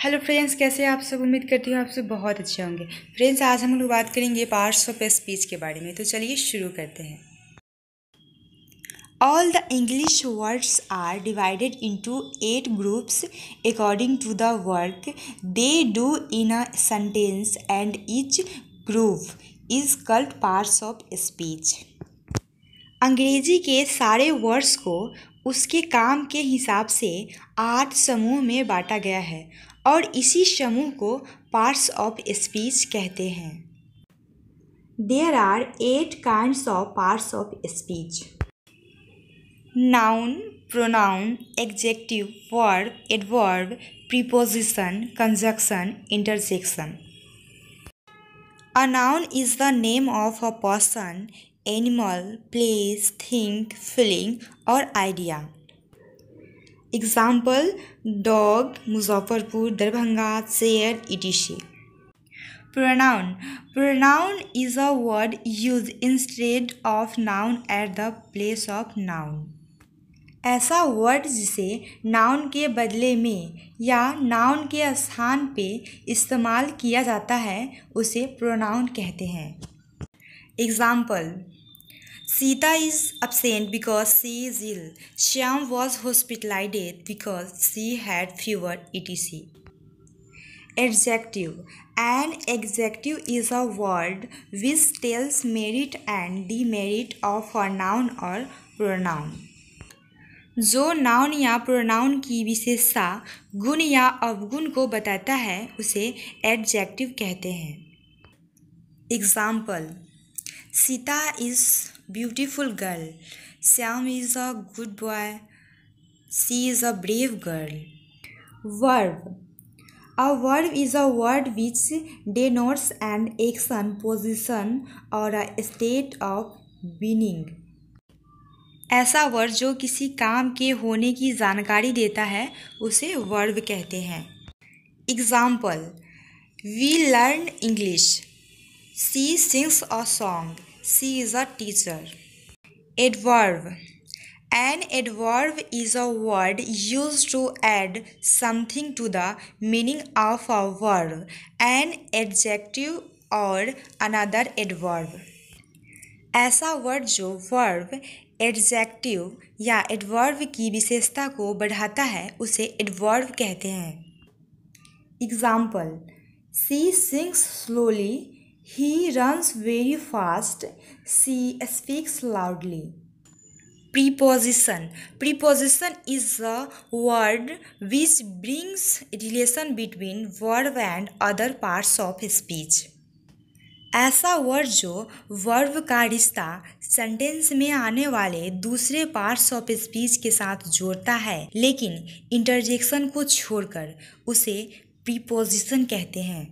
Hello friends, कैसे आप सब? उम्मीद करती हूँ आप सब बहुत अच्छे होंगे। फ्रेंड्स, आज हम लोग बात करेंगे पार्ट्स ऑफ स्पीच के बारे में। तो चलिए शुरू करते हैं। All the English words are divided into 8 groups according to the work they do in a sentence, and each group is called parts of speech. अंग्रेजी के सारे वर्ड्स को उसके काम के हिसाब से 8 समूह में बांटा गया है और इसी समूह को पार्ट्स ऑफ स्पीच कहते हैं। There are 8 kinds of parts of speech. Noun, pronoun, adjective, verb, adverb, preposition, conjunction, interjection. A noun is the name of a person, animal, place, thing, feeling or idea. Example: dog, Muzaffarpur, Darbhanga, शेर, etc. Pronoun. Pronoun is a word used instead of noun at the place of noun. ऐसा word जिसे noun के बदले में या noun के स्थान पे इस्तेमाल किया जाता है उसे प्रोनाउन कहते हैं। Example: Sita is absent because she is ill. Shyam was hospitalized because she had fever, etc. Adjective. An adjective is a word which tells merit and demerit of a noun or pronoun. जो noun या pronoun की विशेषता, गुण या अवगुण को बताता है उसे एडजेक्टिव कहते हैं। Example: Sita is beautiful girl, Shyam is a good boy, she is a brave girl. Verb. A verb is a word which denotes an action, position or a state of being. ऐसा वर्ड जो किसी काम के होने की जानकारी देता है उसे वर्ब कहते हैं। Example: we learn English, she sings a song, she is a teacher. Adverb. An adverb is a word used to add something to the meaning of a verb, an adjective or another adverb. ऐसा word जो verb, adjective या adverb की विशेषता को बढ़ाता है उसे adverb कहते हैं। Example: she sings slowly, he runs very fast, she speaks loudly. Preposition. Preposition is a word which brings relation between verb and other parts of speech. ऐसा वर्ड जो वर्ब का रिश्ता सेंटेंस में आने वाले दूसरे पार्ट्स ऑफ स्पीच के साथ जोड़ता है लेकिन इंटरजेक्शन को छोड़कर उसे प्रीपोजिशन कहते हैं।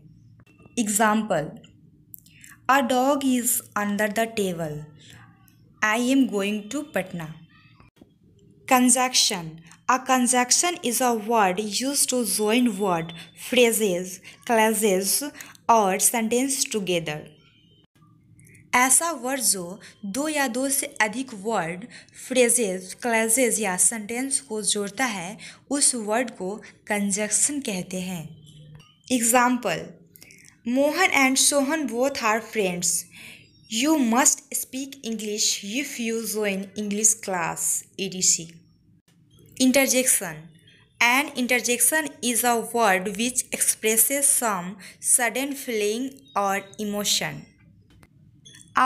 Example: a dog is under the table, I am going to Patna. Conjunction. A conjunction is a word used to join word, phrases, clauses or sentence together. ऐसा वर्ड जो दो या दो से अधिक वर्ड, फ्रेजेस, क्लॉजेज या sentence को जोड़ता है उस वर्ड को कंजंक्शन कहते हैं। Example: Mohan and Sohan both are friends, You must speak English if you join English class, etc. Interjection. An interjection is a word which expresses some sudden feeling or emotion.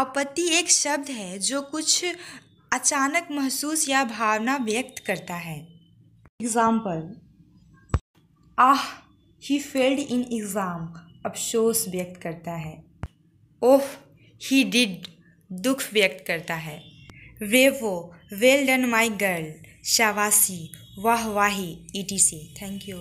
आपत्ति एक शब्द है जो कुछ अचानक महसूस या भावना व्यक्त करता है। Example: he failed in exam, अफसोस व्यक्त करता है। ओह he did, दुख व्यक्त करता है। Bravo, well done my girl, शाबाशी, वाह वाही, etc. Thank you.